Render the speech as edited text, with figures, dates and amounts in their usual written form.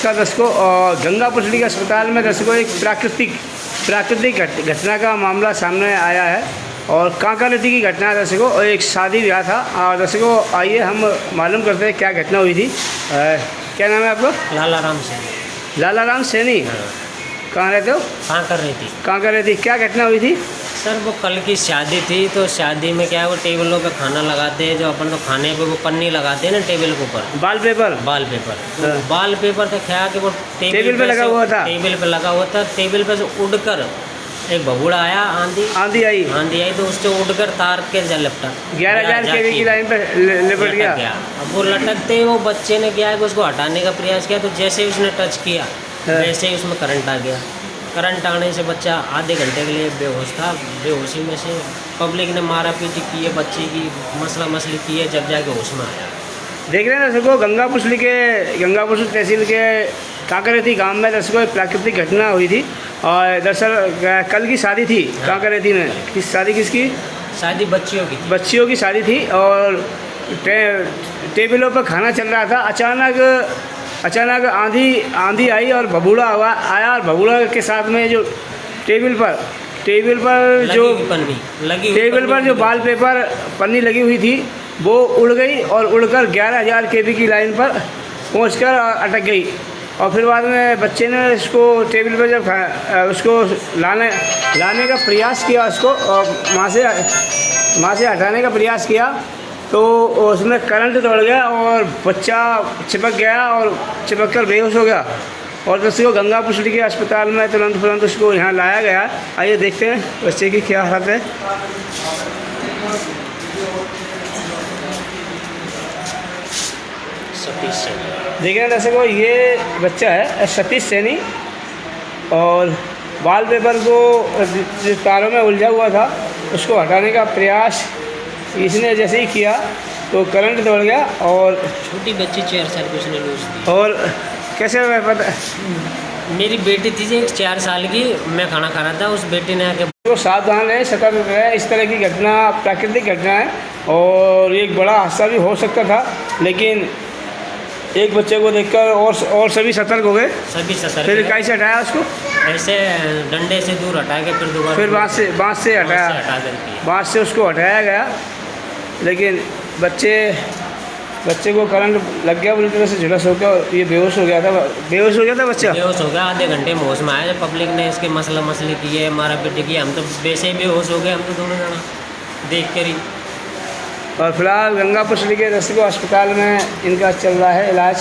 इसका दर्शकों गंगा पुसली के अस्पताल में दर्शकों एक प्राकृतिक घटना का मामला सामने आया है और कांका नदी की घटना है दर्शकों। और एक शादी ब्याह था और दर्शकों आइए हम मालूम करते हैं क्या घटना हुई थी। क्या नाम है आपका? लालाराम सैनी। लालाराम सैनी। कहाँ रहते हो? कहाँ कर रही थी? कहाँ कर रही थी? क्या घटना हुई थी? सर वो कल की शादी थी, तो शादी में क्या है वो टेबलों पे खाना लगाते हैं, जो अपन तो खाने पे वो पन्नी लगाते हैं ना टेबल के ऊपर, बाल पेपर। तो बाल पेपर तो क्या कि वो टेबल पे लगा हुआ था। टेबल पे लगा हुआ था। टेबल पे से उड़कर एक बबूड़ा आया, आंधी आई तो उससे उड़कर तार के जा लिपटा 11,000 kV की लाइन पर लिपट गया। अब वो लटकते ही वो बच्चे ने क्या है कि उसको हटाने का प्रयास किया, तो जैसे ही उसने टच किया वैसे ही उसमें करंट आ गया। करंट आने से बच्चा आधे घंटे के लिए बेहोश था। बेहोशी में से पब्लिक ने मारा पीटी की है, बच्चे की मसला मसली की है, जब जाके होश में आया। देख रहे हैं दर्शकों गंगापुर तहसील के कांकरेती गांव में दर्शकों एक प्राकृतिक घटना हुई थी। और दरअसल कल की शादी थी। कांकरेती में किसकी? शादी बच्चियों की शादी थी और टेबलों पर खाना चल रहा था। अचानक आंधी आई और भबूड़ा आया और भबूड़ा के साथ में जो टेबल पर जो बाल पेपर पन्नी लगी हुई थी वो उड़ गई और उड़कर 11,000 kV की लाइन पर पहुंचकर अटक गई। और फिर बाद में बच्चे ने इसको टेबल पर जब उसको लाने का प्रयास किया, उसको और माँ से हटाने का प्रयास किया तो उसमें करंट दौड़ गया और बच्चा चिपक गया और चिपक कर बेहोश हो गया। और उसको गंगा पुसली के अस्पताल में तुरंत उसको यहाँ लाया गया। आइए देखते हैं बच्चे की क्या हालत है। देखिए दर्शकों ये बच्चा है सतीश सैनी और बाल पेपर को जिस तारों में उलझा हुआ था उसको हटाने का प्रयास इसने जैसे ही किया तो करंट दौड़ गया और छोटी बच्ची 4 साल की उसने लूज दी। और कैसे पता? मेरी बेटी थी 4 साल की, मैं खाना खा रहा था, उस बेटी ने आके तो सावधान रहे, सतर्क रहे। इस तरह की घटना प्राकृतिक घटना है और एक बड़ा हादसा भी हो सकता था, लेकिन एक बच्चे को देखकर और सभी सतर्क हो गए। फिर कैसे हटाया उसको? ऐसे डंडे से दूर हटा के फिर दोबारा फिर बाँस से हटाया। बाँस से उसको हटाया गया, लेकिन बच्चे को करंट लग गया, पूरी तरह से झुलस हो गया। ये बेहोश हो गया था बच्चा। बेहोश हो गया, आधे घंटे में होश में आया। पब्लिक ने इसके मसले की है, मारा पीटी की। हम तो वैसे ही बेहोश हो गए, हम तो दोनों जना देख कर ही। और फिलहाल गंगा पुसली के दर्शकों अस्पताल में इनका चल रहा है इलाज।